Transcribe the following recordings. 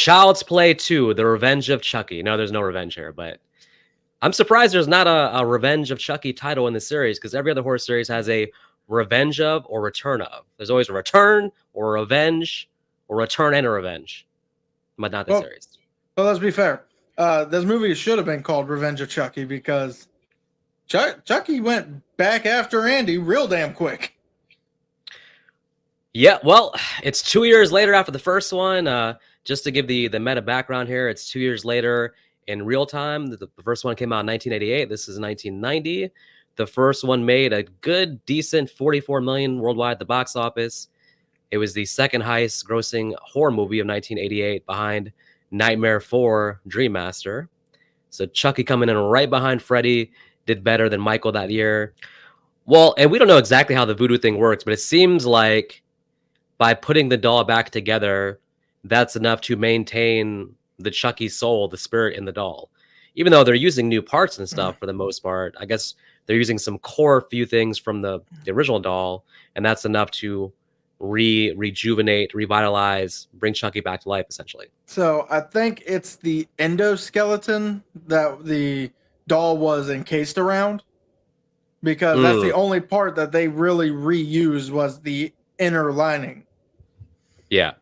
Child's Play 2, The Revenge of Chucky. No, there's no revenge here, but I'm surprised there's not a Revenge of Chucky title in the series, because every other horror series has a Revenge of or Return of. There's always a return or a revenge or return and a revenge, but not the Well, series. well, let's be fair. This movie should have been called Revenge of Chucky because Chucky went back after Andy real damn quick. Yeah, well, it's 2 years later after the first one. Just to give the meta background here, it's 2 years later in real time. The first one came out in 1988. This is 1990. The first one made a good, decent 44 million worldwide at the box office. It was the second highest grossing horror movie of 1988 behind Nightmare 4 Dream Master. So Chucky coming in right behind Freddy did better than Michael that year. Well, and we don't know exactly how the voodoo thing works, but it seems like by putting the doll back together, that's enough to maintain the Chucky soul, the spirit in the doll. Even though they're using new parts and stuff for the most part, I guess they're using some core few things from the original doll, and that's enough to rejuvenate, revitalize, bring Chucky back to life, essentially. So I think it's the endoskeleton that the doll was encased around, because that's the only part that they really reused was the inner lining. Yeah.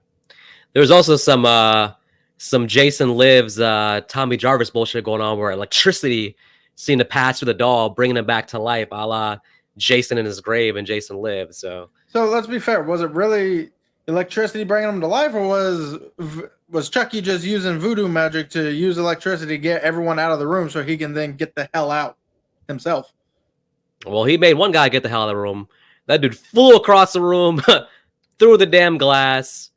There was also some Jason Lives, Tommy Jarvis bullshit going on where electricity seemed to pass through the doll, bringing him back to life, a la Jason in his grave and Jason Lives. So let's be fair. Was it really electricity bringing him to life, or was Chucky just using voodoo magic to use electricity to get everyone out of the room so he can then get the hell out himself? Well, he made one guy get the hell out of the room. That dude flew across the room, through the damn glass,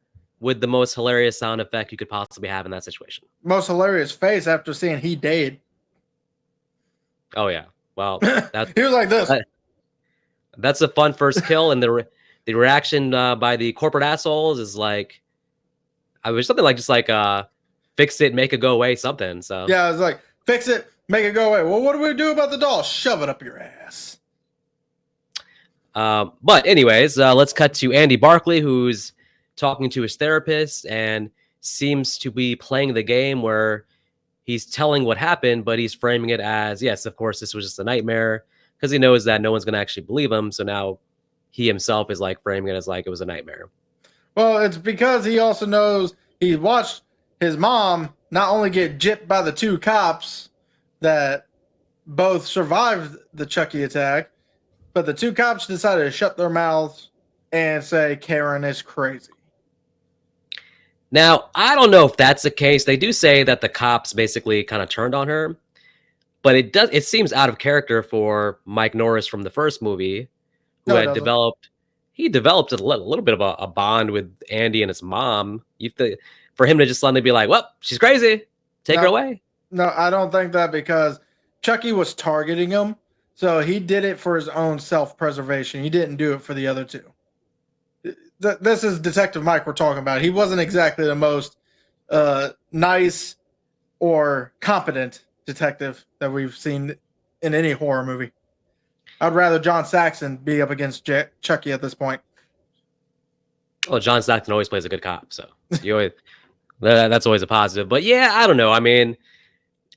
with the most hilarious sound effect you could possibly have in that situation. Most hilarious face after seeing he died. Oh yeah, well, he was like this. That's a fun first kill, and the reaction by the corporate assholes is like, I was something like just like fix it, make it go away, something. So yeah, it's like fix it, make it go away. Well, what do we do about the doll? Shove it up your ass. But anyways, let's cut to Andy Barkley, who's talking to his therapist and seems to be playing the game where he's telling what happened, but he's framing it as, yes, of course, this was just a nightmare, because he knows that no one's going to actually believe him. So now he himself is like framing it as like it was a nightmare. Well, it's because he also knows he watched his mom not only get gypped by the two cops that both survived the Chucky attack, but the two cops decided to shut their mouths and say Karen is crazy. Now, I don't know if that's the case. They do say that the cops basically kind of turned on her, but it seems out of character for Mike Norris from the first movie, who had developed a little bit of a bond with Andy and his mom. For him to just suddenly be like, well, she's crazy, take her away. No, I don't think that, because Chucky was targeting him, so he did it for his own self-preservation. He didn't do it for the other two. This is Detective Mike we're talking about. He wasn't exactly the most nice or competent detective that we've seen in any horror movie. I'd rather John Saxon be up against Chucky at this point. Well, John Saxon always plays a good cop, so that's always a positive. But yeah, I don't know. I mean,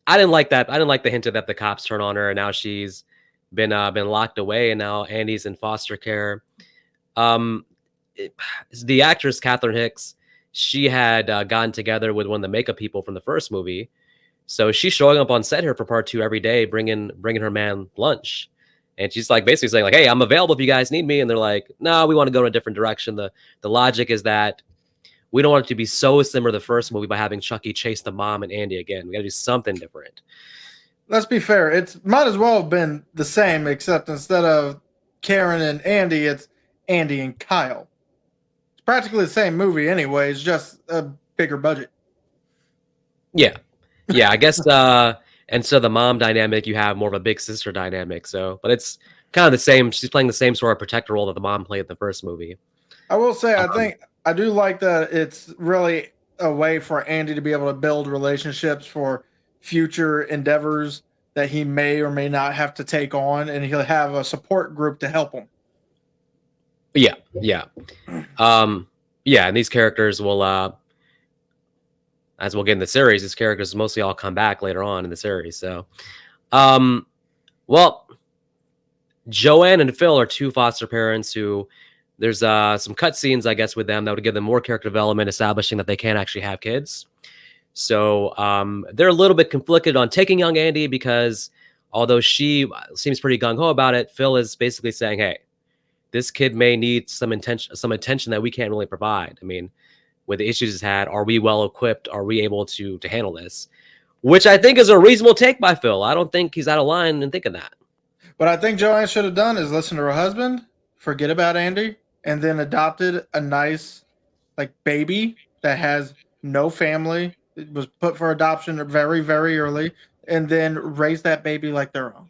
I didn't like that. I didn't like the hint that the cops turn on her, and now she's been locked away, and now Andy's in foster care. The actress Catherine Hicks, she had gotten together with one of the makeup people from the first movie, so she's showing up on set here for part 2 every day, bringing her man lunch, and she's like basically saying like, "Hey, I'm available if you guys need me." And they're like, "No, we want to go in a different direction." The logic is that we don't want it to be so similar to the first movie by having Chucky chase the mom and Andy again. We got to do something different. Let's be fair. It might as well have been the same, except instead of Karen and Andy, it's Andy and Kyle. It's practically the same movie anyways, just a bigger budget. Yeah. Yeah, I guess instead of the mom dynamic, you have more of a big sister dynamic. So, but it's kind of the same. She's playing the same sort of protector role that the mom played in the first movie. I will say, I do like that it's really a way for Andy to be able to build relationships for future endeavors that he may or may not have to take on, and he'll have a support group to help him. Yeah, yeah. And these characters will as we'll get in the series, his characters mostly all come back later on in the series. So, um, well, Joanne and Phil are two foster parents who there's some cutscenes, I guess, with them that would give them more character development, establishing that they can't actually have kids. So they're a little bit conflicted on taking young Andy because although she seems pretty gung ho about it, Phil is basically saying, "Hey, this kid may need some attention that we can't really provide. I mean, with the issues he's had, are we well equipped? Are we able to handle this?" Which I think is a reasonable take by Phil. I don't think he's out of line in thinking that. What I think Joanne should have done is listen to her husband, forget about Andy, and then adopted a nice like baby that has no family. It was put for adoption very, very early, and then raise that baby like their own.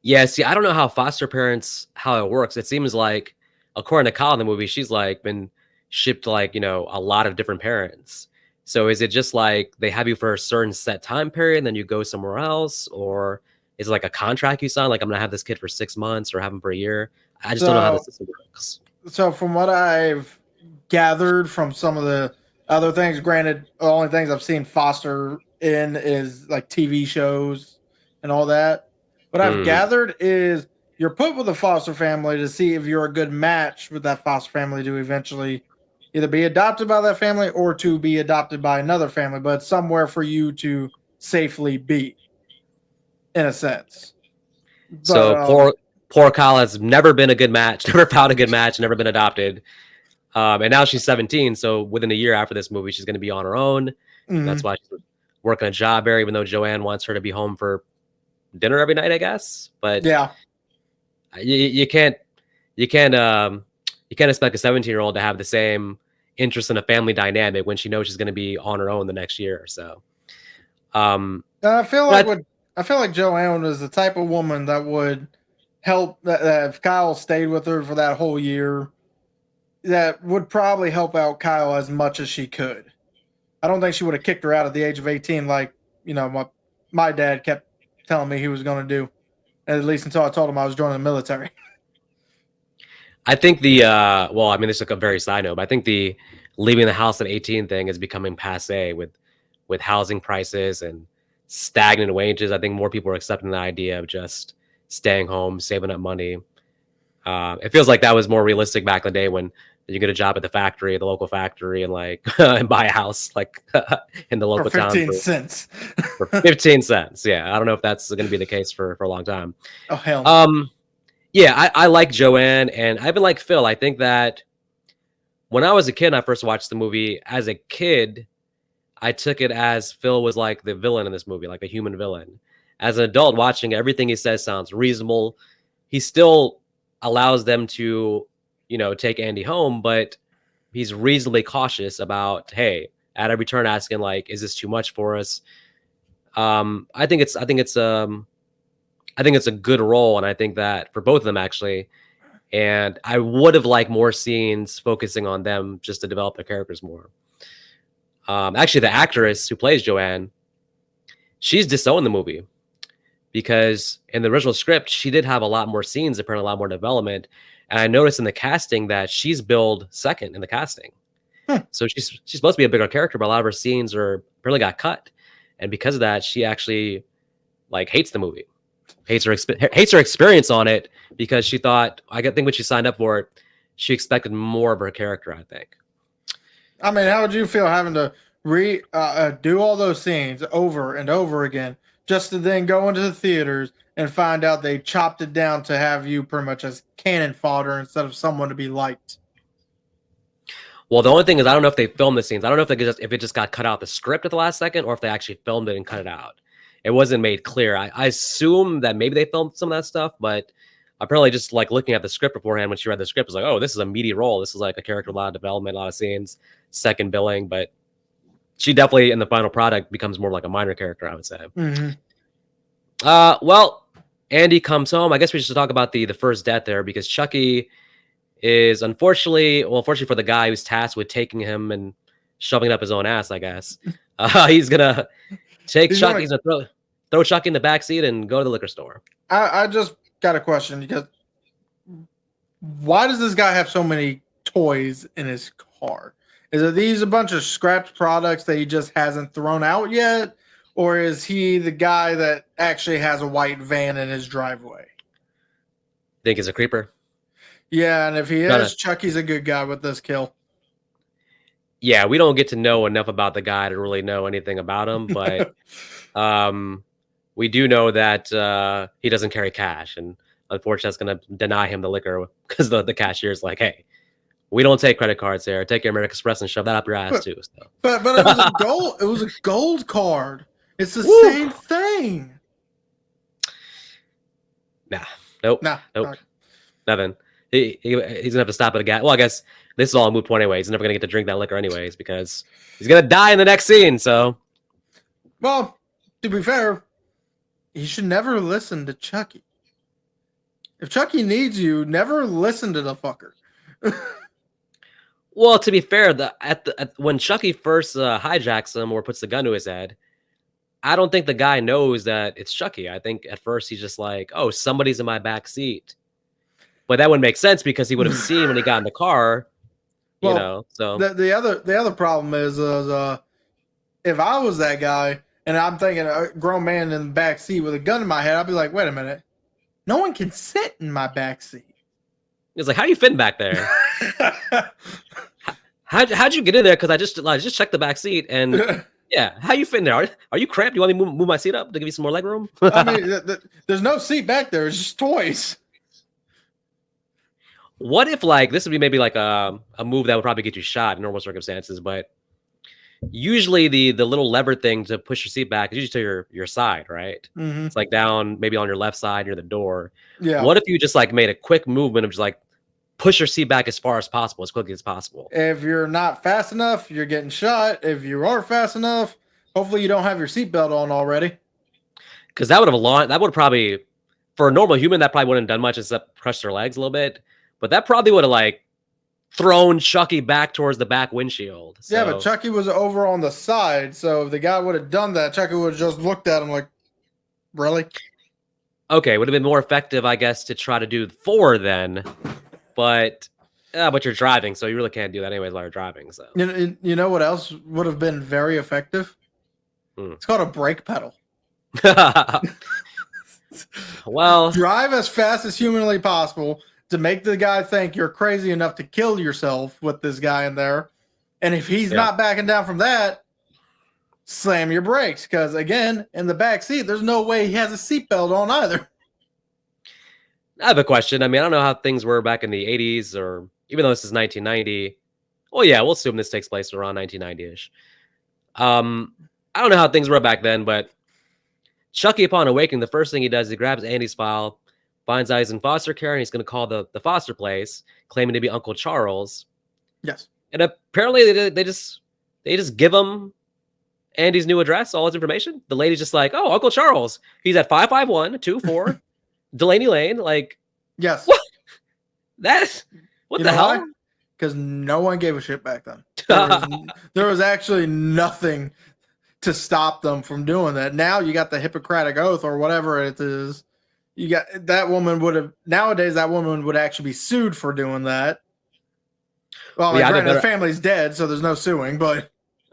Yeah, see, I don't know how foster parents how it works. It seems like, according to Kyle in the movie, she's like been shipped like a lot of different parents. So is it just like they have you for a certain set time period, and then you go somewhere else, or is it like a contract you sign? Like I'm gonna have this kid for 6 months or have him for a year. I just don't know how the So, system works. so from what I've gathered from some of the other things, granted, the only things I've seen foster in is like TV shows and all that. What I've Mm. gathered is you're put with a foster family to see if you're a good match with that foster family to eventually either be adopted by that family or to be adopted by another family, but somewhere for you to safely be, in a sense. But So poor Kyle has never been a good match, never found a good match, never been adopted. And now she's 17, so within a year after this movie, she's going to be on her own. That's mhm. why she's working a job there, even though Joanne wants her to be home for dinner every night, I guess. But Yeah. you can't you can't you can't expect a 17-year-old to have the same interest in a family dynamic when she knows she's going to be on her own the next year or so. I feel like But what I feel like Joanne was the type of woman that would help that if Kyle stayed with her for that whole year, that would probably help out Kyle as much as she could. I don't think she would have kicked her out at the age of 18 like, my dad kept telling me he was going to do, at least until I told him I was joining the military. I think the well, I mean, this is like a very side note, but I think the leaving the house at 18 thing is becoming passe with housing prices and stagnant wages. I think more people are accepting the idea of just staying home, saving up money. It feels like that was more realistic back in the day when you get a job at the factory, the local factory, and like and buy a house like in the For local town 15 cents. for 15 cents. Yeah, I don't know if that's going to be the case for a long time. Oh, hell no. Yeah, I like Joanne, and I even like Phil. I think that when I was a kid and I first watched the movie, as a kid, I took it as Phil was like the villain in this movie, like a human villain. As an adult watching it, everything he says sounds reasonable. He still allows them to, take Andy home, but he's reasonably cautious about, hey, at every turn asking like, is this too much for us? I think it's a good role, and I think that for both of them actually. And I would have liked more scenes focusing on them just to develop their characters more. Actually, the actress who plays Joanne, she's disowned the movie because in the original script, she did have a lot more scenes, apparently a lot more development. And I noticed in the casting that she's billed second in the casting. So she's supposed to be a bigger character, but a lot of her scenes apparently got cut. And because of that, she actually like hates the movie, hates her experience on it because she thought, I think when she signed up for it, she expected more of her character, I think. I mean, how would you feel having to do all those scenes over and over again just to then go into the theaters and find out they chopped it down to have you pretty much as cannon fodder instead of someone to be liked? Well, the only thing is, I don't know if they filmed the scenes. I don't know if it just got cut out the script at the last second, or if they actually filmed it and cut it out. It wasn't made clear. I assume that maybe they filmed some of that stuff, but apparently, just like looking at the script beforehand, when she read the script, was like, oh, this is a meaty role. This is like a character, a lot of development, a lot of scenes, second billing. But she definitely, in the final product, becomes more like a minor character, I would say. Mm-hmm. Well, Andy comes home. I guess we should talk about the first death there, because Chucky is unfortunately for the guy who's tasked with taking him and shoving it up his own ass, I guess. He's gonna take Chucky. He's gonna throw Chucky in the backseat and go to the liquor store. I just got a question, because why does this guy have so many toys in his car? Is it these a bunch of scrapped products that he just hasn't thrown out yet? Or is he the guy that actually has a white van in his driveway? Think he's a creeper? Yeah, and if he Trying is, Chucky's a good guy with this kill. Yeah, we don't get to know enough about the guy to really know anything about him, but we do know that he doesn't carry cash, and unfortunately, that's going to deny him the liquor because the cashier's like, "Hey, we don't take credit cards here. Take your American Express and shove that up your ass too." So. But it was a gold. It was a gold card. It's the Woo! same thing. Nah, nope, Nah, nope, nothing. He's gonna have to stop at a gas. Well, I guess this is all a moot point anyway. He's never gonna get to drink that liquor anyways because he's gonna die in the next scene. So, well, to be fair, you should never listen to Chucky. If Chucky needs you, never listen to the fucker. well, to be fair, when Chucky first hijacks him or puts the gun to his head, I don't think the guy knows that it's Chucky. I think at first he's just like, "Oh, somebody's in my back seat." But that wouldn't make sense because he would have seen when he got in the car, you know. So the other problem is if I was that guy and I'm thinking a grown man in the back seat with a gun in my head, I'd be like, wait a minute, no one can sit in my back seat. It's like, how you fitting back there? how'd you get in there? Because I just checked the back seat and yeah, how you fitting there? Are you cramped? You want me to move my seat up to give you some more leg room? I mean, there's no seat back there. It's just toys. What if like this would be maybe like a move that would probably get you shot in normal circumstances, but usually the little lever thing to push your seat back is usually to your side, right? Mm-hmm. It's like down maybe on your left side near the door. Yeah. What if you just like made a quick movement of just like push your seat back as far as possible, as quickly as possible? If you're not fast enough, you're getting shot. If you are fast enough, hopefully you don't have your seatbelt on already. Because that would probably, for a normal human, that probably wouldn't have done much except crush their legs a little bit. But that probably would have like thrown Chucky back towards the back windshield. So. Yeah, but Chucky was over on the side, so if the guy would have done that, Chucky would have just looked at him like, really? Okay, would have been more effective, I guess, to try to do 4 then. But you're driving, so you really can't do that anyways while you're driving. So you know what else would have been very effective? It's called a brake pedal. Well, drive as fast as humanly possible to make the guy think you're crazy enough to kill yourself with this guy in there. And if he's not backing down from that, slam your brakes. Because again, in the back seat, there's no way he has a seatbelt on either. I have a question. I mean, I don't know how things were back in the 80s or even though this is 1990. Well, yeah, we'll assume this takes place around 1990-ish. I don't know how things were back then, but Chucky, upon awakening, the first thing he does is he grabs Andy's file, finds out he's in foster care, and he's going to call the foster place, claiming to be Uncle Charles. Yes. And apparently they just give him Andy's new address, all his information. The lady's just like, "Oh, Uncle Charles. He's at 55124 Delaney Lane." Like, yes. What? What the hell? Because no one gave a shit back then. There was actually nothing to stop them from doing that. Now you got the Hippocratic Oath or whatever it is. You got that woman nowadays that woman would actually be sued for doing that. Well, the family's dead, so there's no suing, but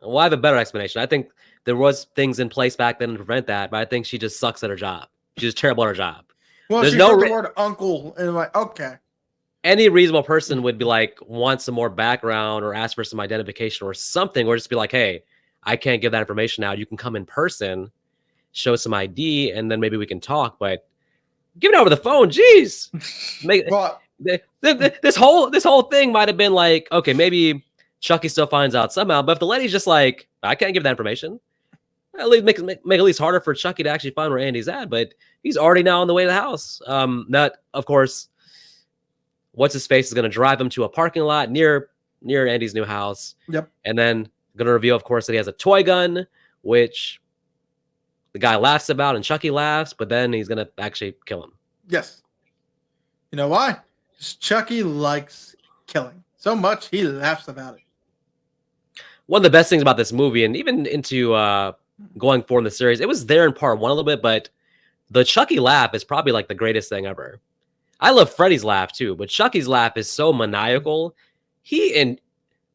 I have a better explanation. I think there was things in place back then to prevent that, but I think she just sucks at her job. She's just terrible at her job. Well, she said the word uncle and like, okay. Any reasonable person would be like, want some more background or ask for some identification or something, or just be like, "Hey, I can't give that information out. You can come in person, show some ID, and then maybe we can talk." But give it over the phone, jeez. This whole thing might have been like, okay, maybe Chucky still finds out somehow. But if the lady's just like, "I can't give that information," at least make at least harder for Chucky to actually find where Andy's at. But he's already now on the way to the house. That of course, what's his face is going to drive him to a parking lot near Andy's new house. Yep, and then going to reveal, of course, that he has a toy gun, which the guy laughs about and Chucky laughs, but then he's going to actually kill him. Yes. You know why? Because Chucky likes killing so much, he laughs about it. One of the best things about this movie, and even into going forward in the series, it was there in part 1 a little bit, but the Chucky laugh is probably like the greatest thing ever. I love Freddy's laugh too, but Chucky's laugh is so maniacal.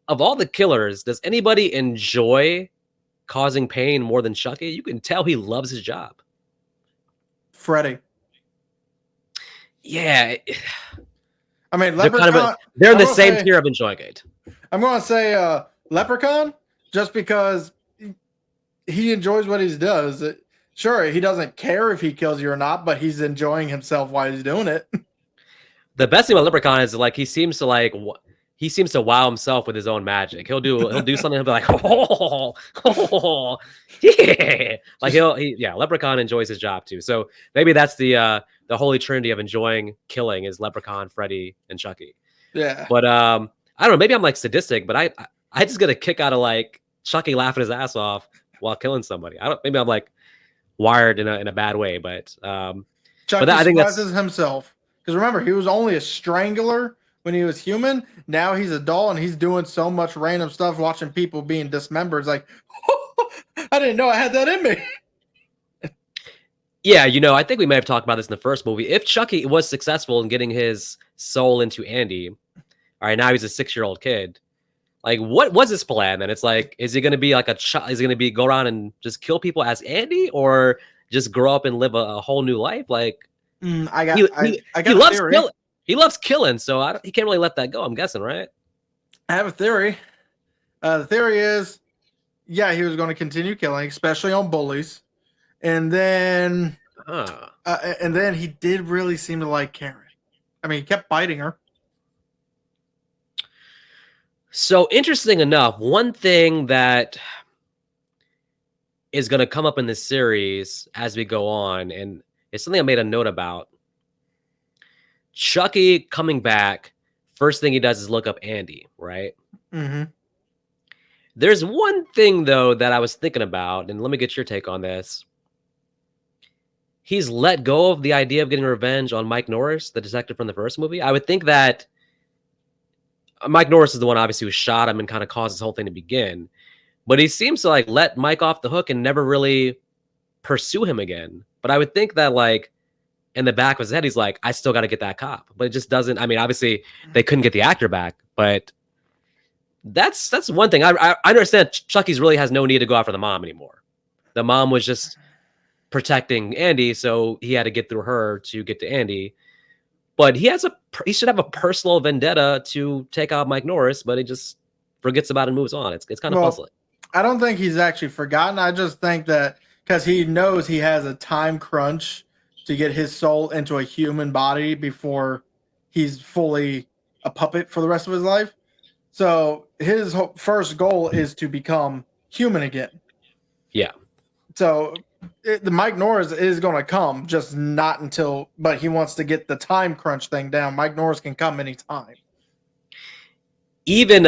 of all the killers, does anybody enjoy causing pain more than Chucky? You can tell he loves his job. Freddy. Yeah, I mean, they're kind of Leprechaun. they're in I'm the gonna same say, tier of enjoying it. I'm gonna say Leprechaun, just because he enjoys what he does. Sure, he doesn't care if he kills you or not, but he's enjoying himself while he's doing it. The best thing about Leprechaun is like he seems to wow himself with his own magic. He'll do something. He'll be like, oh, yeah, like Leprechaun enjoys his job too. So maybe that's the holy trinity of enjoying killing is Leprechaun, Freddy, and Chucky. Yeah, But I don't know. Maybe I'm like sadistic, but I just get a kick out of like Chucky laughing his ass off while killing somebody. I don't. Maybe I'm like wired in a bad way, but Chucky I think that's surprises himself. Because remember, he was only a strangler when he was human. Now he's a doll, and he's doing so much random stuff, watching people being dismembered. It's like, I didn't know I had that in me. yeah. I think we may have talked about this in the first movie. If Chucky was successful in getting his soul into Andy, all right, now he's a 6-year-old kid. Like, what was his plan? Then it's like, is he going to be like is he going to be go around and just kill people as Andy, or just grow up and live a whole new life? Like, I got he a loves theory. killing. He loves killing, so he can't really let that go. I'm guessing, right? I have a theory. The theory is, yeah, he was going to continue killing, especially on bullies, and then he did really seem to like Karen. I mean, he kept biting her. So interesting enough, one thing that is going to come up in this series as we go on, and it's something I made a note about. Chucky coming back, first thing he does is look up Andy, right? Mm-hmm. There's one thing, though, that I was thinking about, and let me get your take on this. He's let go of the idea of getting revenge on Mike Norris, the detective from the first movie. I would think that Mike Norris is the one, obviously, who shot him and kind of caused this whole thing to begin. But he seems to, like, let Mike off the hook and never really pursue him again. But I would think that, like, in the back of his head, he's like, I still got to get that cop. But it just doesn't. I mean, obviously, they couldn't get the actor back, but that's one thing. I understand Chucky's really has no need to go after the mom anymore. The mom was just protecting Andy, so he had to get through her to get to Andy. But he should have a personal vendetta to take out Mike Norris, but he just forgets about it and moves on. It's kind of puzzling. I don't think he's actually forgotten. I just think that because he knows he has a time crunch to get his soul into a human body before he's fully a puppet for the rest of his life. So his first goal is to become human again. Yeah. So the Mike Norris is going to come, just not until, but he wants to get the time crunch thing down. Mike Norris can come anytime. Even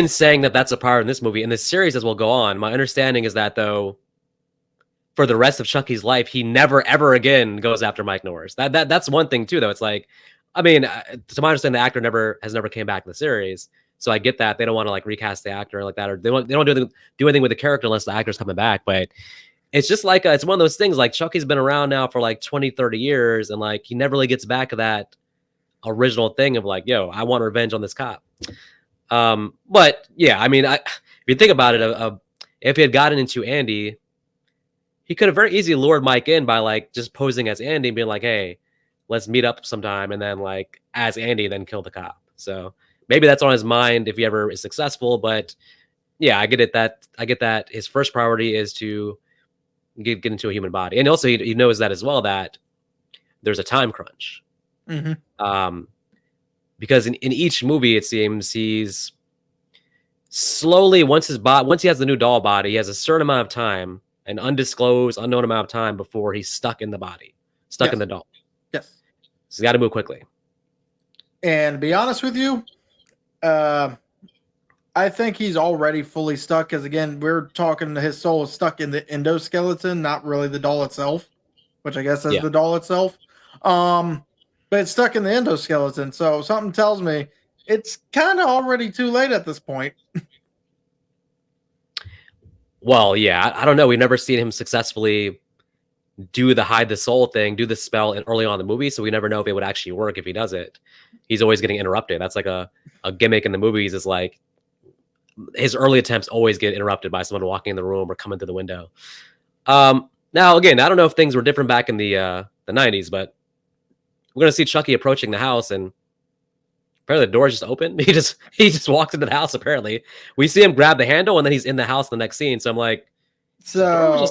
saying that that's a part in this movie, in this series as we'll go on, my understanding is that, though, for the rest of Chucky's life, he never, ever again goes after Mike Norris. That's one thing, too, though. It's like, I mean, to my understanding, the actor has never came back in the series. So I get that. They don't want to, like, recast the actor like that, or they don't do anything with the character unless the actor's coming back. But it's just like, it's one of those things, like, Chucky's been around now for, like, 20, 30 years, and, like, he never really gets back to that original thing of, like, yo, I want revenge on this cop. But yeah, I mean, if you think about it, if he had gotten into Andy, he could have very easily lured Mike in by, like, just posing as Andy and being like, hey, let's meet up sometime, and then, like, as Andy, then kill the cop. So maybe that's on his mind if he ever is successful. But yeah, I get that his first priority is to get into a human body, and also he knows that as well, that there's a time crunch. Mm-hmm. Because in each movie, it seems he's slowly, once he has the new doll body, he has a certain amount of time, an undisclosed, unknown amount of time before he's stuck in the body, in the doll. Yes. So he's got to move quickly. And to be honest with you, I think he's already fully stuck, because, again, we're talking his soul is stuck in the endoskeleton, not really the doll itself, which I guess is the doll itself. But it's stuck in the endoskeleton, so something tells me it's kind of already too late at this point. Well, yeah, I don't know. We've never seen him successfully do the hide the soul thing, do the spell early on in the movie, so we never know if it would actually work if he does it. He's always getting interrupted. That's like a gimmick in the movies, is like his early attempts always get interrupted by someone walking in the room or coming through the window. Now again, I don't know if things were different back in the 90s, but we're gonna see Chucky approaching the house, and apparently the door's just open. He just walks into the house. Apparently, we see him grab the handle, and then he's in the house in the next scene. So I'm like, So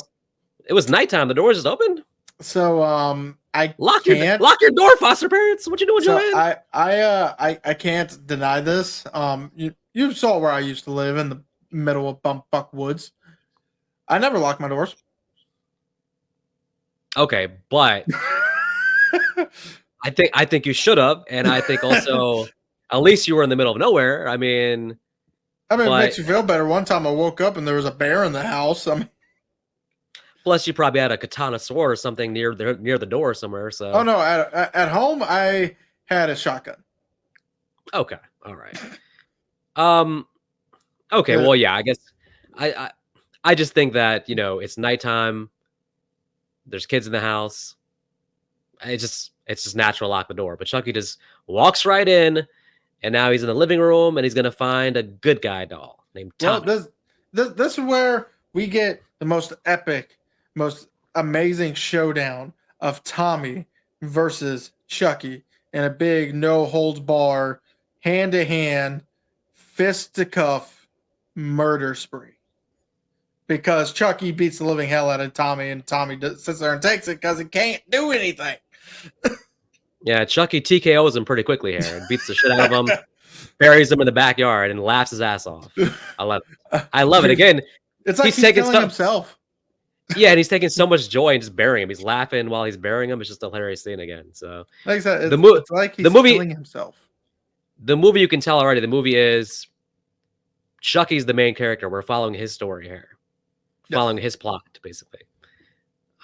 it was nighttime. The door was just open. So I Lock can't your door, foster parents. What you doing, so Joanne? I can't deny this. You saw where I used to live in the middle of bumfuck woods. I never lock my doors. Okay, but I think you should have, and I think also at least you were in the middle of nowhere. I mean, it makes you feel better. One time I woke up and there was a bear in the house. Plus, you probably had a katana sword or something near the door somewhere. So, oh no, at home I had a shotgun. Okay, all right. Okay, well, yeah, I guess I just think that it's nighttime. There's kids in the house. It's just natural to lock the door. But Chucky just walks right in, and now he's in the living room, and he's gonna find a good guy doll named Tommy. Well, this is where we get the most epic, most amazing showdown of Tommy versus Chucky in a big no holds bar, hand to hand, fist to cuff murder spree. Because Chucky beats the living hell out of Tommy, and Tommy sits there and takes it because he can't do anything. Yeah, Chucky TKOs him pretty quickly here and beats the shit out of him, buries him in the backyard, and laughs his ass off. I love it. I love it. Again, it's like he's killing himself. Yeah, and he's taking so much joy in just burying him. He's laughing while he's burying him. It's just a hilarious scene again. So, like I said, it's like he's killing himself. The movie, you can tell already, the movie is Chucky's the main character. We're following his story here. Following his plot, basically.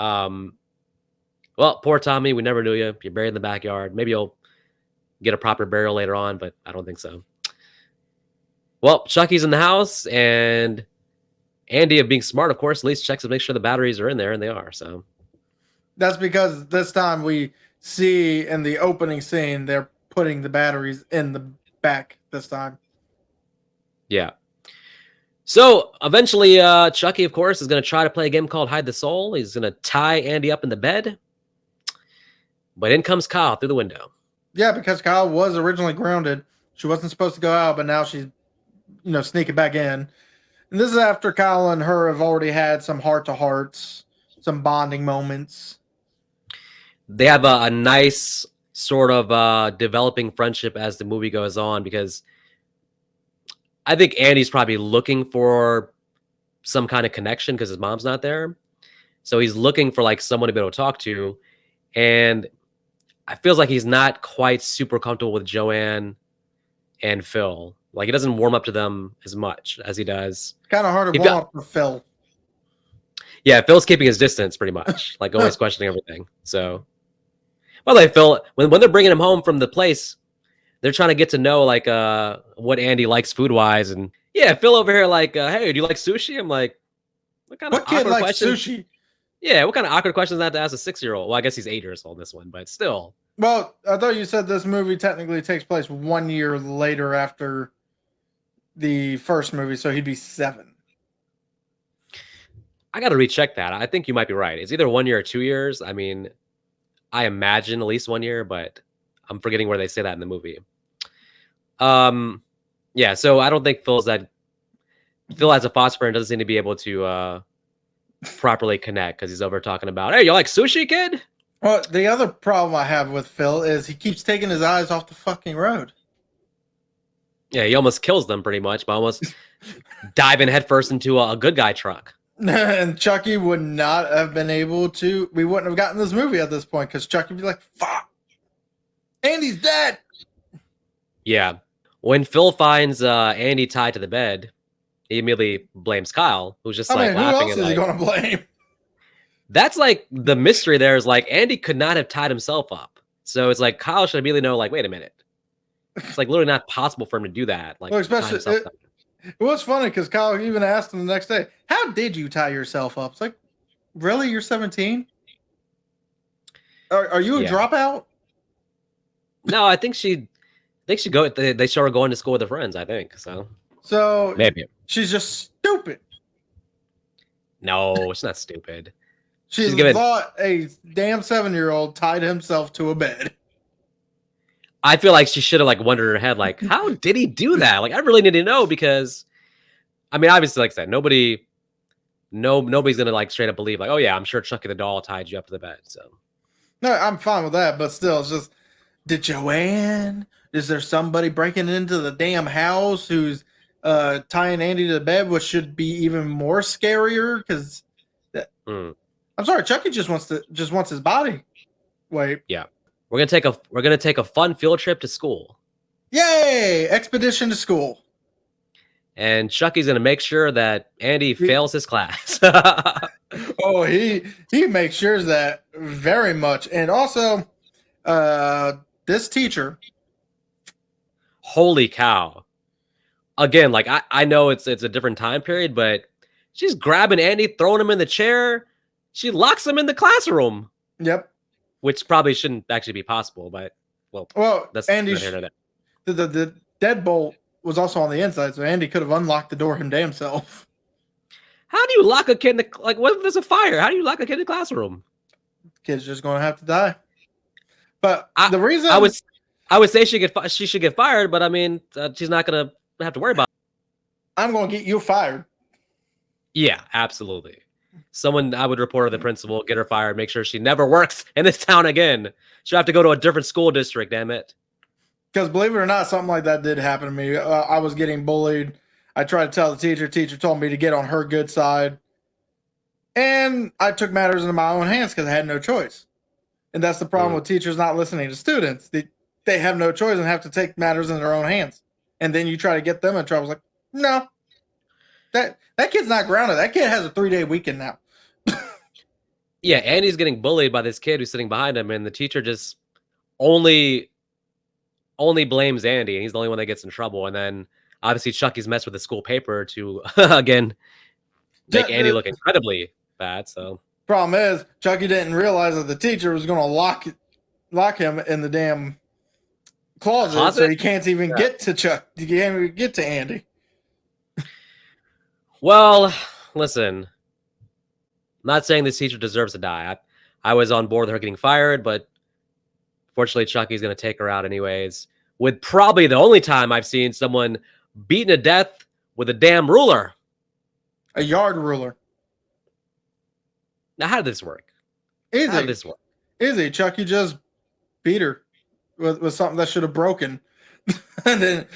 Well, poor Tommy, we never knew you. You're buried in the backyard. Maybe you'll get a proper burial later on, but I don't think so. Well, Chucky's in the house, and Andy, of being smart, of course, at least checks to make sure the batteries are in there, and they are. So that's because this time we see in the opening scene they're putting the batteries in the back this time. Yeah. So eventually, Chucky, of course, is going to try to play a game called Hide the Soul. He's going to tie Andy up in the bed. But in comes Kyle through the window. Yeah, because Kyle was originally grounded. She wasn't supposed to go out, but now she's, sneaking back in. And this is after Kyle and her have already had some heart-to-hearts, some bonding moments. They have a nice sort of developing friendship as the movie goes on, because I think Andy's probably looking for some kind of connection because his mom's not there. So he's looking for like someone to be able to talk to. And it feels like he's not quite super comfortable with Joanne and Phil. Like, he doesn't warm up to them as much as he does. Kind of hard to warm up for Phil. Yeah, Phil's keeping his distance pretty much, like always questioning everything. So, by the way, Phil, when they're bringing him home from the place, they're trying to get to know like what Andy likes food wise, and yeah, Phil over here like, hey, do you like sushi? I'm like, what kind of kid awkward likes question? Sushi? Yeah, what kind of awkward questions is that to ask a 6-year-old? Well, I guess he's 8 years old in this one, but still. Well, I thought you said this movie technically takes place 1 year later after the first movie, so he'd be 7. I got to recheck that. I think you might be right. It's either 1 year or 2 years. I mean, I imagine at least 1 year, but I'm forgetting where they say that in the movie. Yeah, so I don't think Phil as a foster parent doesn't seem to be able to properly connect, because he's over talking about, hey, you like sushi, kid? Well, the other problem I have with Phil is he keeps taking his eyes off the fucking road. Yeah, he almost kills them pretty much by almost diving headfirst into a good guy truck. And Chucky would not have been able to. We wouldn't have gotten this movie at this point, because Chucky would be like, fuck, Andy's dead. Yeah. When Phil finds Andy tied to the bed, he immediately blames Kyle, who's just like laughing. Who else is he going to blame? That's like the mystery there is like Andy could not have tied himself up. So it's like Kyle should immediately know, like, wait a minute. It's like literally not possible for him to do that. Like, well, especially it was funny because Kyle even asked him the next day, how did you tie yourself up? It's like, really? You're 17? Are you a Yeah. dropout? No, I think she go. They show her going to school with her friends. I think so. So Maybe. she's just stupid. No, it's not stupid. She She's given. thought a damn 7-year-old tied himself to a bed. I feel like she should have like wondered in her head, like, how did he do that? Like, I really need to know because, I mean, obviously, like I said, nobody's gonna like straight up believe, like, oh yeah, I'm sure Chucky the doll tied you up to the bed. So No, I'm fine with that, but still, it's just, did Joanne? Is there somebody breaking into the damn house who's tying Andy to the bed, which should be even more scarier? Because I'm sorry, Chucky just wants his body. Wait, yeah, we're gonna take a fun field trip to school, yay! Expedition to school. and Chucky's gonna make sure that Andy fails his class. Oh, he makes sure that very much, and also, this teacher. Holy cow! Again, like I know it's a different time period, but she's grabbing Andy, throwing him in the chair. She locks him in the classroom. Yep. Which probably shouldn't actually be possible, but well, that's Andy, the deadbolt was also on the inside, so Andy could have unlocked the door him damn self. How do you lock a kid in the, like, what if there's a fire? How do you lock a kid in the classroom? Kid's just going to have to die. But the reason I would say she should get fired, but I mean, she's not gonna have to worry about it. I'm going to get you fired. Yeah, absolutely. I would report her to the principal, get her fired, make sure she never works in this town again. She'll have to go to a different school district, damn it. Because believe it or not, something like that did happen to me. I was getting bullied. I tried to tell the teacher. Teacher told me to get on her good side. And I took matters into my own hands because I had no choice. And that's the problem with teachers not listening to students. They have no choice and have to take matters in their own hands. And then you try to get them in trouble. It's like, no. That kid's not grounded. That kid has a 3-day weekend now. Yeah, Andy's getting bullied by this kid who's sitting behind him, and the teacher just only blames Andy, and he's the only one that gets in trouble. And then obviously Chucky's messed with the school paper to again make Andy look incredibly bad. So problem is Chucky didn't realize that the teacher was going to lock him in the damn closet? So he can't even get to Chuck. You can't even get to Andy. Well, listen, I'm not saying this teacher deserves to die. I was on board with her getting fired, but fortunately, Chucky's going to take her out anyways. With probably the only time I've seen someone beaten to death with a damn ruler. A yard ruler. Now, how did this work? How did this work? Easy. Chucky just beat her with something that should have broken. And then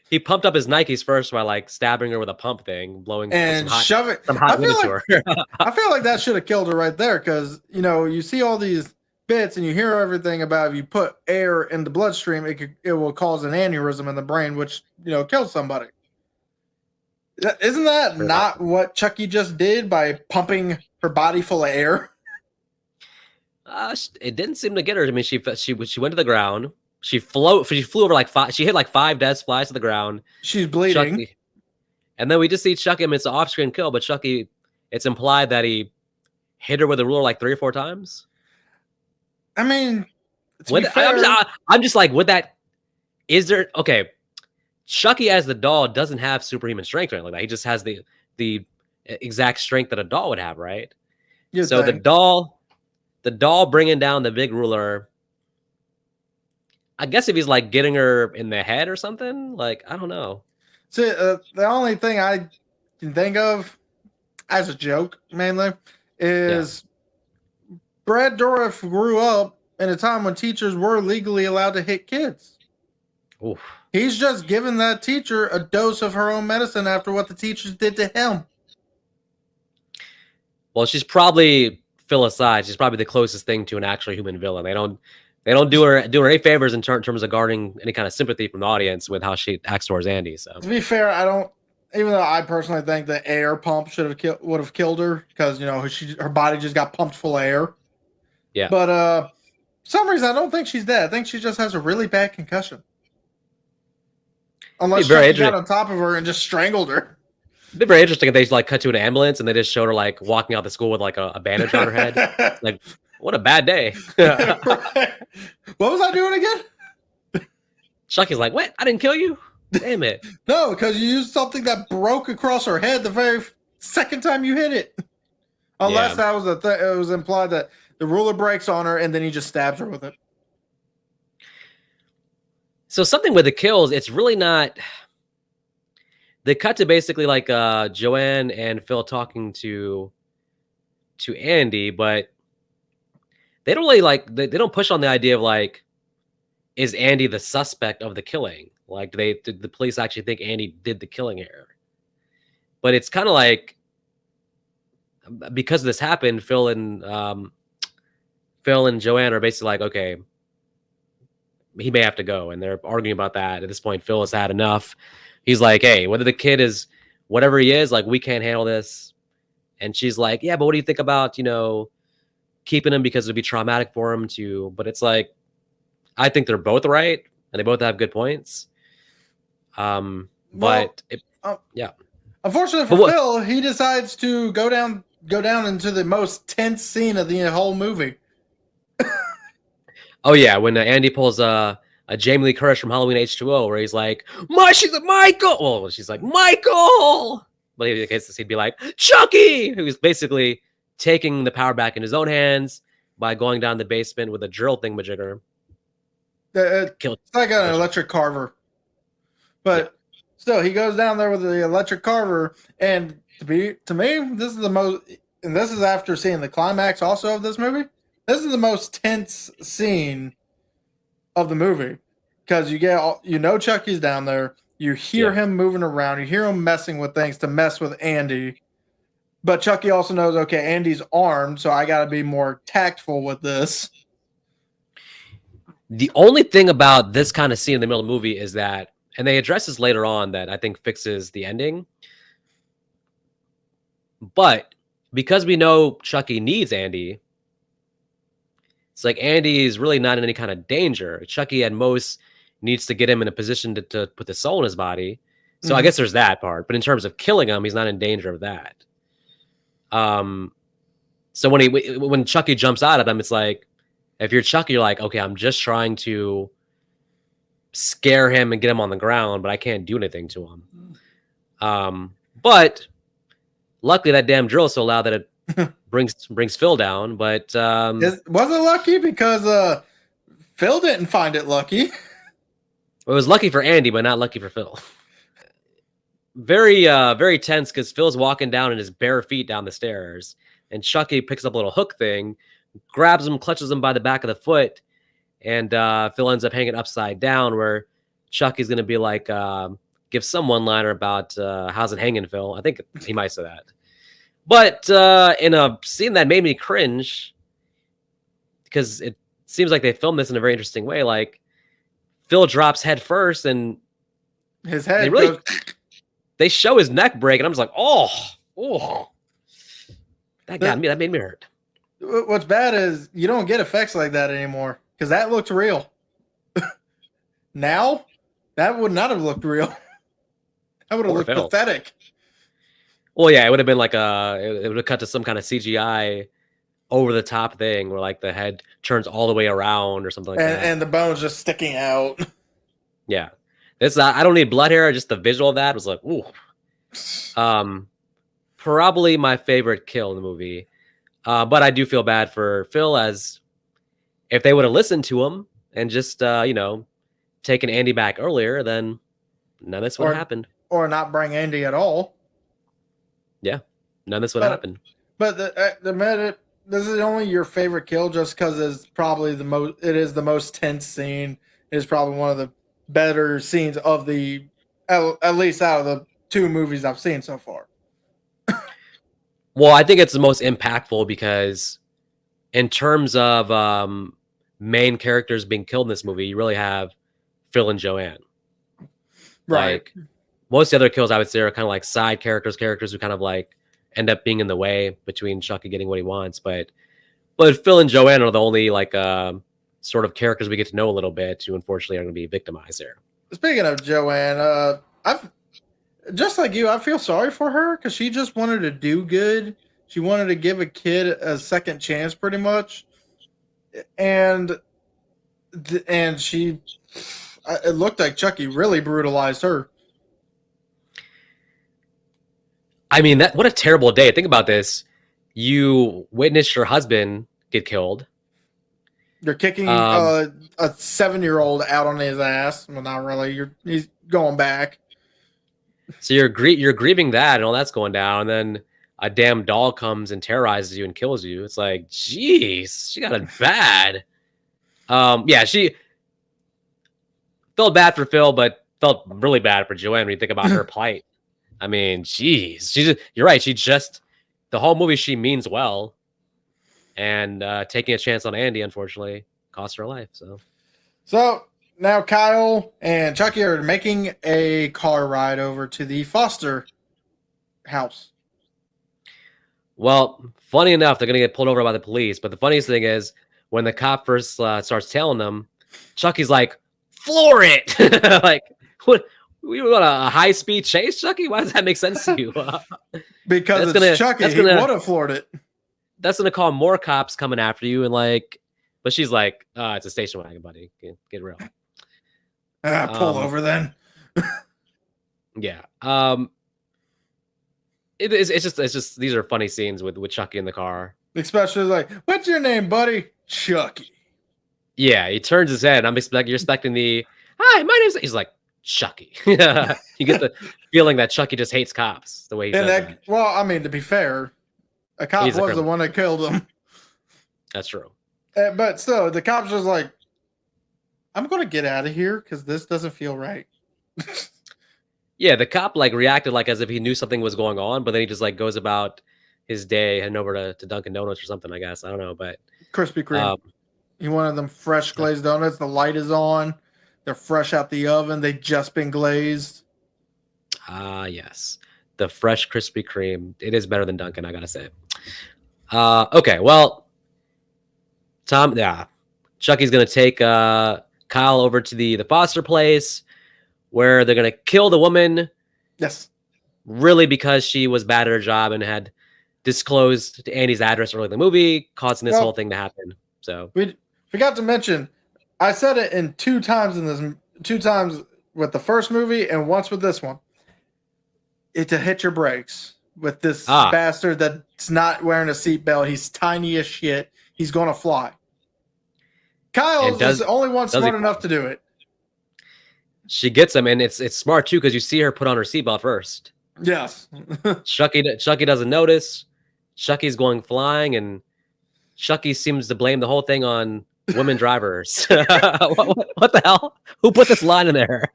he pumped up his Nikes first by like stabbing her with a pump thing, blowing and shoving some hot wind to her. I feel like that should have killed her right there because you see all these bits and you hear everything about if you put air in the bloodstream, it will cause an aneurysm in the brain, which kills somebody. Isn't that not what Chucky just did by pumping her body full of air? It didn't seem to get her. I mean, she went to the ground. She flew over like 5. She hit like 5 death flies to the ground. She's bleeding. Chucky, and then we just see Chucky. I mean, it's an off-screen kill, but Chucky, it's implied that he hit her with a ruler like 3 or 4 times. I mean, I'm just like, would that? Is there okay? Chucky as the doll doesn't have superhuman strength or anything like that. He just has the exact strength that a doll would have, right? So the doll bringing down the big ruler. I guess if he's like getting her in the head or something, like I don't know. See, the only thing I can think of as a joke mainly is Brad Dourif grew up in a time when teachers were legally allowed to hit kids. Oof. He's just given that teacher a dose of her own medicine after what the teachers did to him. Well, she's probably Phil aside. She's probably the closest thing to an actual human villain. They don't do her any favors in terms of guarding any kind of sympathy from the audience with how she acts towards Andy. So to be fair, I don't. Even though I personally think the air pump would have killed her because her body just got pumped full of air. Yeah. But for some reason I don't think she's dead. I think she just has a really bad concussion. Unless Chucky got on top of her and just strangled her. It'd be very interesting if they like cut to an ambulance and they just showed her like walking out the school with like a bandage on her head. Like, what a bad day. Right. What was I doing again? Chucky's like, what? I didn't kill you? Damn it. No, because you used something that broke across her head the very second time you hit it. Unless that was it was implied that the ruler breaks on her and then he just stabs her with it. So something with the kills, it's really not. They cut to basically like Joanne and Phil talking to Andy, but they don't really like they don't push on the idea of like, is Andy the suspect of the killing? Like, did the police actually think Andy did the killing here? But it's kind of like, because this happened, Phil and Joanne are basically like, okay, he may have to go, and they're arguing about that. At this point, Phil has had enough. He's like, hey, whether the kid is whatever he is, like, we can't handle this. And she's like, yeah, but what do you think about, keeping him because it'd be traumatic for him to, but it's like, I think they're both right and they both have good points. But yeah. Unfortunately for Phil, he decides to go down into the most tense scene of the whole movie. Oh yeah, when Andy pulls a Jamie Lee Curtis from Halloween H2O, where he's like, she's like, Michael. Well, she's like, Michael. But in case he'd be like, Chucky, who's basically taking the power back in his own hands by going down the basement with a drill thingamajigger. It's like an electric carver. But still, he goes down there with the electric carver, and to me, this is the most, and this is after seeing the climax also of this movie. This is the most tense scene of the movie because Chucky's down there. You hear him moving around. You hear him messing with things to mess with Andy. But Chucky also knows, okay, Andy's armed, so I got to be more tactful with this. The only thing about this kind of scene in the middle of the movie is that, and they address this later on, that I think fixes the ending. But because we know Chucky needs Andy, it's like Andy is really not in any kind of danger. Chucky at most needs to get him in a position to put the soul in his body. So I guess there's that part. But in terms of killing him, he's not in danger of that. So when Chucky jumps out at him, it's like, if you're Chucky, you're like, okay, I'm just trying to scare him and get him on the ground, but I can't do anything to him. But luckily that damn drill is so loud that it brings Phil down. But was it lucky? Because Phil didn't find it lucky. It was lucky for Andy, but not lucky for Phil. Very very tense because Phil's walking down in his bare feet down the stairs, and Chucky picks up a little hook thing, grabs him, clutches him by the back of the foot, and Phil ends up hanging upside down, where Chucky's going to be like, give some one-liner about how's it hanging, Phil? I think he might say that. But in a scene that made me cringe, because it seems like they filmed this in a very interesting way, like Phil drops head first, and his head they show his neck break, and I'm just like, oh, that got me. That made me hurt. What's bad is you don't get effects like that anymore because that looked real. Now, that would not have looked real. That would have looked pathetic. Well, yeah, it would have been like it would have cut to some kind of CGI over the top thing where like the head turns all the way around or something like that. And the bone's just sticking out. Yeah. I don't need blood here. Just the visual of that was like, ooh. Probably my favorite kill in the movie. But I do feel bad for Phil, as if they would have listened to him and just, taken Andy back earlier, then none of this would have happened. Or not bring Andy at all. Yeah, none of this would have happened. But this is only your favorite kill just because it's probably it is the most tense scene. It is probably one of the better scenes of at least out of the two movies I've seen so far. Well, I think it's the most impactful because in terms of main characters being killed in this movie, you really have Phil and Joanne. Right. Like, most of the other kills, I would say, are kind of like side characters who kind of like end up being in the way between Chucky getting what he wants. But Phil and Joanne are the only like sort of characters we get to know a little bit who unfortunately are going to be victimized there. Speaking of Joanne, just like you, I feel sorry for her because she just wanted to do good. She wanted to give a kid a second chance, pretty much, and she. It looked like Chucky really brutalized her. I mean, that what a terrible day. Think about this. You witnessed your husband get killed. You're kicking Um, a 7-year-old out on his ass. Well, not really. He's going back. so you're grieving that and all that's going down, and then a damn doll comes and terrorizes you and kills you. It's like, jeez, she got it bad. Yeah, she felt bad for Phil, but felt really bad for Joanne when you think about her plight. I mean, jeez, you're right. She just the whole movie she means well, and taking a chance on Andy unfortunately cost her life. So now Kyle and Chucky are making a car ride over to the Foster house. Well, funny enough, they're gonna get pulled over by the police. But the funniest thing is when the cop first starts tailing them, Chucky's like, "Floor it!" Like, what? We want a high speed chase, Chucky? Why does that make sense to you? Because it's Chucky. He would have floored it. That's gonna call more cops coming after you, and like, but she's like, "It's a station wagon, buddy. Get real." Pull over then. Yeah. It's just these are funny scenes with Chucky in the car. Especially like, what's your name, buddy? Chucky. Yeah, he turns his head. You're expecting the hi, my name's. He's like Chucky. You get the feeling that Chucky just hates cops the way he says that. Well, I mean, to be fair, a cop was the one that killed him. That's true. But still, the cop's just like, I'm going to get out of here because this doesn't feel right. Yeah, the cop like reacted like as if he knew something was going on, but then he just like goes about his day heading over to Dunkin' Donuts or something, I guess. I don't know, but Krispy Kreme. He wanted them fresh glazed donuts. The light is on. They're fresh out the oven. They've just been glazed. Yes. The fresh Krispy Kreme. It is better than Dunkin', I gotta say. Okay, well, Chucky's gonna take Kyle over to the Foster place where they're gonna kill the woman. Yes. Really because she was bad at her job and had disclosed Andy's address early in the movie, causing this whole thing to happen. So we forgot to mention, I said it in two times with the first movie and once with this one. It's to hit your brakes with this bastard that's not wearing a seatbelt. He's tiny as shit. He's gonna fly. Kyle is the only one smart enough to do it. She gets him, and it's smart too because you see her put on her seatbelt first. Yes. Chucky doesn't notice. Chucky's going flying, and Chucky seems to blame the whole thing on women drivers. What the hell? Who put this line in there?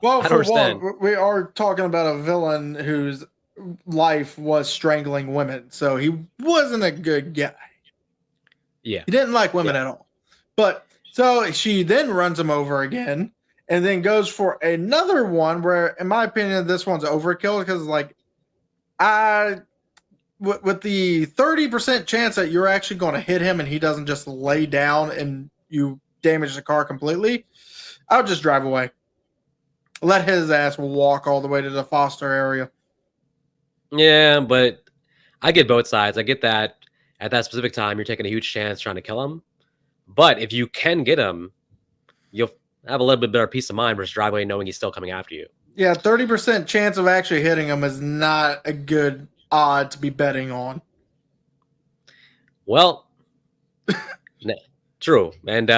Well, for one, we are talking about a villain whose life was strangling women, so he wasn't a good guy. Yeah. He didn't like women at all. But so she then runs him over again and then goes for another one where, in my opinion, this one's overkill because, like, with the 30% chance that you're actually going to hit him and he doesn't just lay down and you damage the car completely, I would just drive away. Let his ass walk all the way to the Foster area. Yeah, but I get both sides. I get that at that specific time, you're taking a huge chance trying to kill him. But if you can get him, you'll have a little bit better peace of mind versus drive away knowing he's still coming after you. Yeah, 30% chance of actually hitting him is not a good odd to be betting on. Well, true. And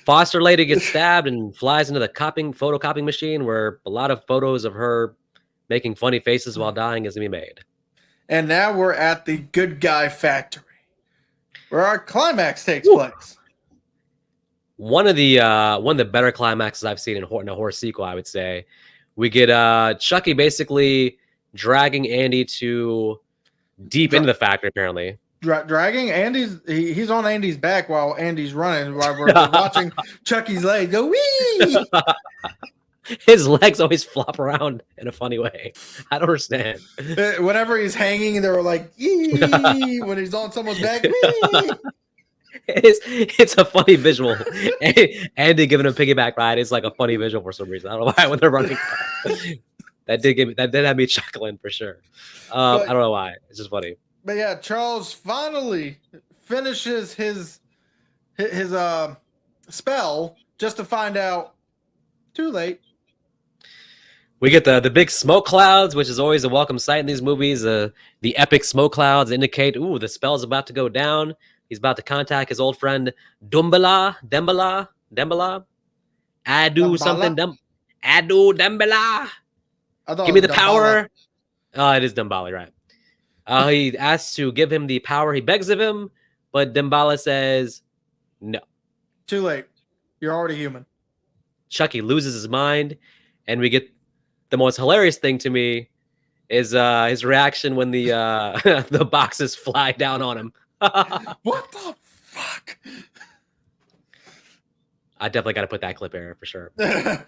Foster lady gets stabbed and flies into the photocopying machine where a lot of photos of her making funny faces while dying is going to be made. And now we're at the good guy factory where our climax takes place. One of the better climaxes I've seen in a horror sequel, I would say. We get Chucky basically dragging Andy to deep into the factory, apparently. Dragging Andy's, he's on Andy's back while Andy's running, while we're watching Chucky's legs go wee. His legs always flop around in a funny way. I don't understand. Whenever he's hanging, they were like, ee, when he's on someone's back, wee. It's a funny visual. Andy giving a piggyback ride is like a funny visual for some reason. I don't know why when they're running. That did have me chuckling for sure. I don't know why. It's just funny. But yeah, Charles finally finishes his spell just to find out too late. We get the big smoke clouds, which is always a welcome sight in these movies. The epic smoke clouds indicate, ooh, the spell's about to go down. He's about to contact his old friend Dembala. Adu something. Adu Dembala. Give me the power. It is Dembala, right? He asks to give him the power. He begs of him, but Dembala says no. Too late. You're already human. Chucky loses his mind, and we get the most hilarious thing to me is his reaction when the the boxes fly down on him. What the fuck? I definitely got to put that clip here for sure. But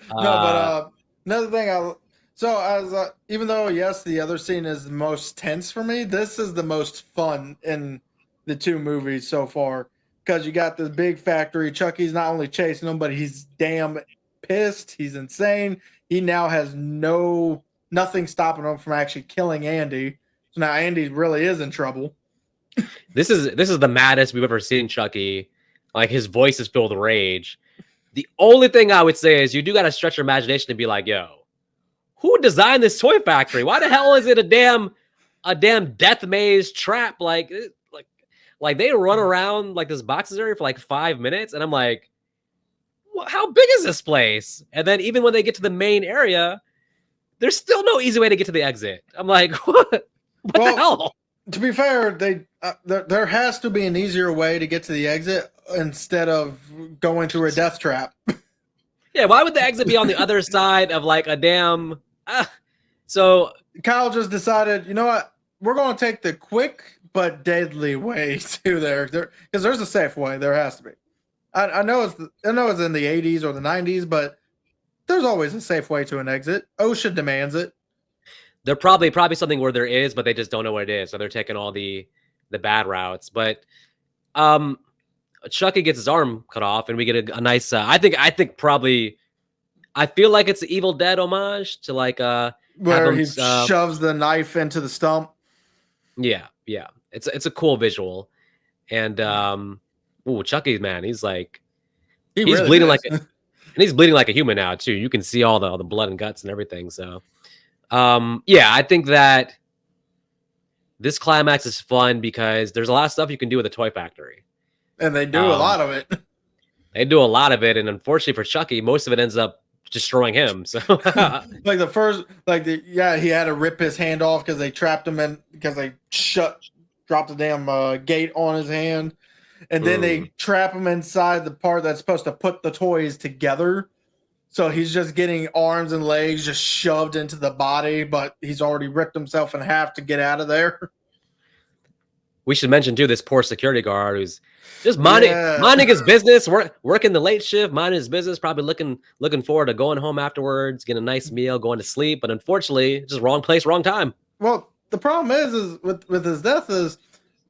another thing, even though yes, the other scene is the most tense for me, this is the most fun in the two movies so far because you got this big factory. Chucky's not only chasing him, but he's damn pissed. He's insane. He now has nothing stopping him from actually killing Andy. So now Andy really is in trouble. This is the maddest we've ever seen Chucky. Like his voice is filled with rage. The only thing I would say is you do got to stretch your imagination to be like, yo, who designed this toy factory? Why the hell is it a damn death maze trap? Like they run around like this boxes area for like 5 minutes, and I'm like, how big is this place? And then even when they get to the main area, there's still no easy way to get to the exit. I'm like, what the hell? To be fair, there has to be an easier way to get to the exit instead of going through a death trap. Yeah, why would the exit be on the other side of like a damn... So Kyle just decided, you know what? We're going to take the quick but deadly way to there, because there's a safe way. There has to be. I know it's in the 80s or the 90s, but there's always a safe way to an exit. OSHA demands it. They're probably something where there is, but they just don't know what it is. So they're taking all the bad routes. But Chucky gets his arm cut off, and we get a nice. I think probably. I feel like it's an Evil Dead homage to like where he shoves the knife into the stump. Yeah. It's a cool visual, and Chucky, man, he's like he's really bleeding and he's bleeding like a human now too. You can see all the blood and guts and everything. So. Yeah, I think that this climax is fun because there's a lot of stuff you can do with a toy factory. And they do a lot of it. They do a lot of it. And unfortunately for Chucky, most of it ends up destroying him. So like the first, he had to rip his hand off because they trapped him in, because they dropped the damn gate on his hand. And then they trap him inside the part that's supposed to put the toys together. So he's just getting arms and legs just shoved into the body, but he's already ripped himself in half to get out of there. We should mention too this poor security guard who's just minding his business, working the late shift, minding his business, probably looking forward to going home afterwards, getting a nice meal, going to sleep. But unfortunately, just wrong place, wrong time. Well, the problem is with his death is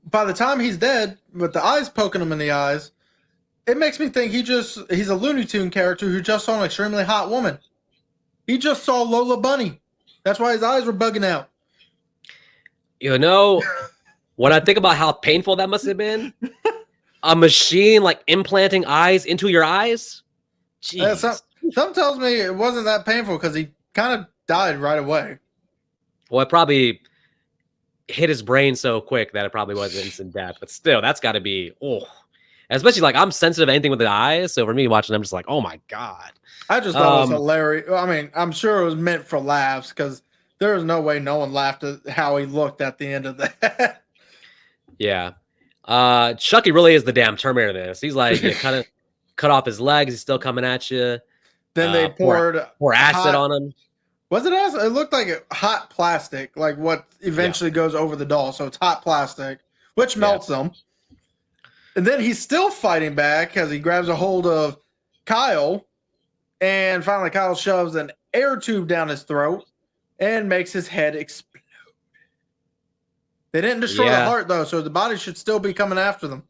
by the time he's dead, with the eyes poking him in the eyes, it makes me think he's a Looney Tune character who just saw an extremely hot woman. He just saw Lola Bunny. That's why his eyes were bugging out. You know, when I think about how painful that must have been, a machine like implanting eyes into your eyes. Jeez. Some tells me it wasn't that painful because he kind of died right away. Well, it probably hit his brain so quick that it probably was instant death. But still, that's got to be especially like I'm sensitive to anything with the eyes, so for me watching them, just like, oh my god. I just thought it was hilarious. I mean, I'm sure it was meant for laughs because there was no way no one laughed at how he looked at the end of that. Yeah, Chucky really is the damn Terminator. This he's like cut off his legs. He's still coming at you. Then they poured acid on him. Was it acid? It looked like hot plastic, like what eventually goes over the doll. So it's hot plastic, which melts them. And then he's still fighting back as he grabs a hold of Kyle. And finally, Kyle shoves an air tube down his throat and makes his head explode. They didn't destroy the heart, though, so the body should still be coming after them.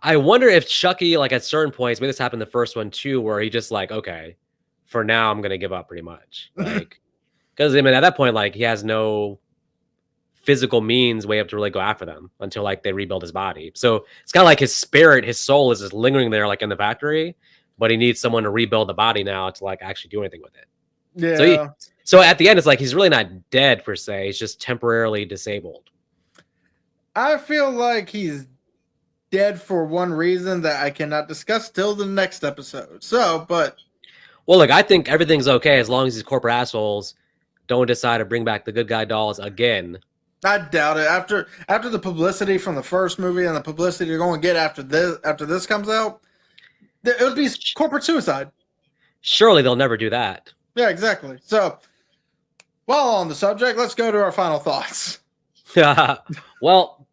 I wonder if Chucky, like at certain points, maybe this happened in the first one too, where he just like, okay, for now I'm gonna give up pretty much. Like, because I mean at that point, like he has no physical means way up to really go after them until like they rebuild his body. So it's kind of like his spirit, his soul is just lingering there like in the factory, but he needs someone to rebuild the body now to like actually do anything with it. Yeah. So at the end, it's like he's really not dead per se. He's just temporarily disabled. I feel like he's dead for one reason that I cannot discuss till the next episode. So, but Well, look, I think everything's okay as long as these corporate assholes don't decide to bring back the good guy dolls again. I doubt it. After the publicity from the first movie and the publicity you're going to get after this comes out, it would be corporate suicide. Surely they'll never do that. Yeah, exactly. So, while on the subject, let's go to our final thoughts. Well,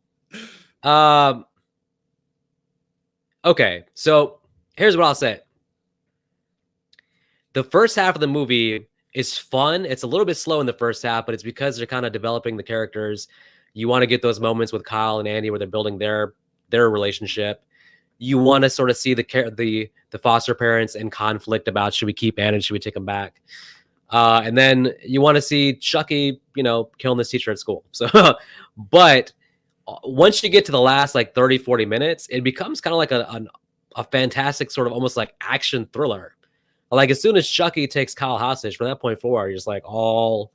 okay. So here's what I'll say. The first half of the movie is fun. It's a little bit slow in the first half, but it's because they're kind of developing the characters. You want to get those moments with Kyle and Andy where they're building their relationship. You want to sort of see the foster parents in conflict about should we keep Andy, should we take him back? And then you want to see Chucky, killing this teacher at school. So, but once you get to the last like 30, 40 minutes, it becomes kind of like a fantastic sort of almost like action thriller. Like as soon as Chucky takes Kyle hostage, from that point forward, you're just like all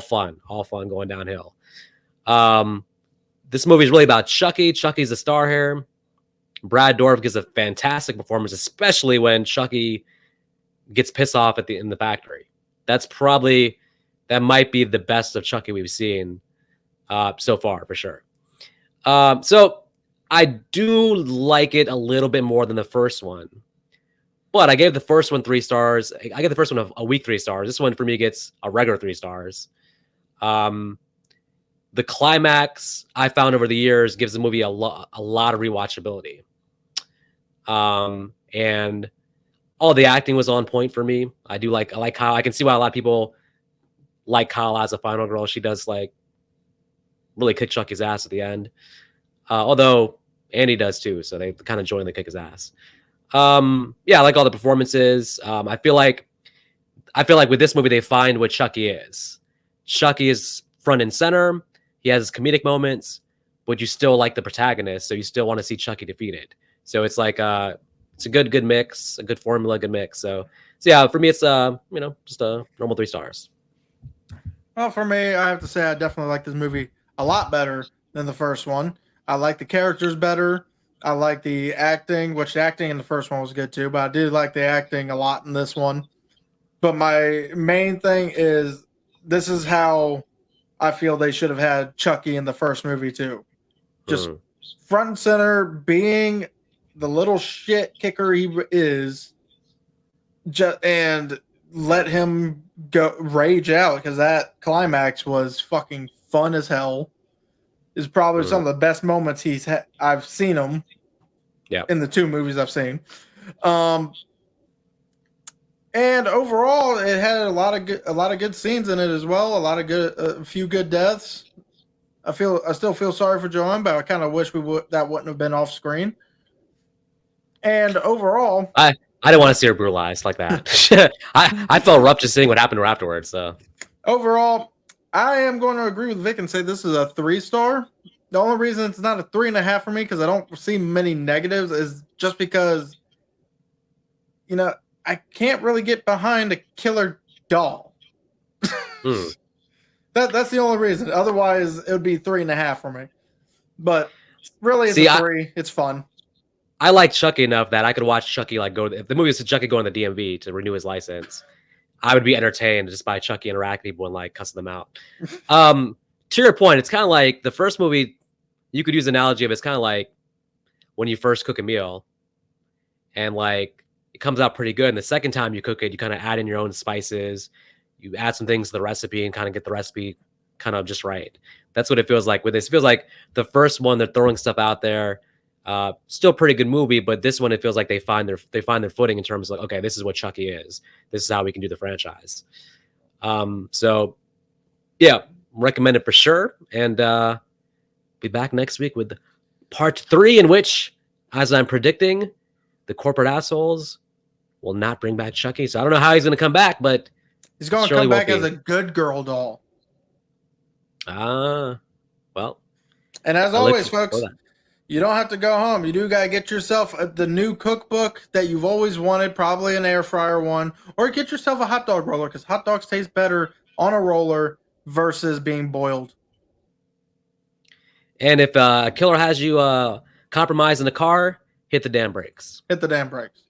fun going downhill. This movie is really about Chucky. Chucky's the star here. Brad Dourif gives a fantastic performance, especially when Chucky gets pissed off in the factory. That might be the best of Chucky we've seen so far, for sure. So I do like it a little bit more than the first one. But I gave the first one 3 stars. I gave the first one a weak 3 stars. This one for me gets a regular 3 stars. The climax I found over the years gives the movie a lot of rewatchability. And all the acting was on point for me. I like Kyle. I can see why a lot of people like Kyle as a final girl. She does like really kick Chucky's ass at the end. Although Andy does too, so they kind of join the kick his ass. Yeah, I like all the performances. I feel like with this movie they find what Chucky is. Chucky is front and center. He has his comedic moments, but you still like the protagonist, so you still want to see Chucky defeated. So it's like it's a good mix, a good formula, good mix. So yeah, for me it's just a normal 3 stars. Well, for me, I have to say I definitely like this movie a lot better than the first one. I like the characters better. I like the acting, which the acting in the first one was good too, but I did like the acting a lot in this one. But my main thing is this is how I feel they should have had Chucky in the first movie too. Just front and center, being the little shit kicker he is, and let him go rage out, because that climax was fucking fun as hell. Is probably some of the best moments I've seen him. Yeah. In the 2 movies I've seen. And overall, it had a lot of good scenes in it as well. A few good deaths. I still feel sorry for Joanne, but I kind of wish that wouldn't have been off screen. And overall, I didn't want to see her brutalized like that. I felt rough just seeing what happened to her afterwards. So overall, I am going to agree with Vic and say this is a 3 star. The only reason it's not a 3.5 for me, because I don't see many negatives, is just because I can't really get behind a killer doll. That's the only reason. Otherwise, it would be 3.5 for me. But really, it's a 3. It's fun. I like Chucky enough that I could watch Chucky if the movie was Chucky going to the DMV to renew his license, I would be entertained just by Chucky interacting people and like cussing them out. To your point, it's kind of like the first movie. You could use an analogy of it's kind of like when you first cook a meal, and like it comes out pretty good. And the second time you cook it, you kind of add in your own spices, you add some things to the recipe, and kind of get the recipe kind of just right. That's what it feels like with this. It feels like the first one, they're throwing stuff out there. Still pretty good movie, but this one it feels like they find their footing in terms of like, okay, this is what Chucky is. This is how we can do the franchise. So yeah, recommend it for sure. And be back next week with part 3, in which as I'm predicting, the corporate assholes will not bring back Chucky. So I don't know how he's going to come back, but He's going to surely come won't back as be. a good girl doll. Well, And as I look always, for folks, that. you don't have to go home. You do got to get yourself the new cookbook that you've always wanted, probably an air fryer one, or get yourself a hot dog roller because hot dogs taste better on a roller versus being boiled. And if a killer has you compromised in the car, hit the damn brakes. Hit the damn brakes.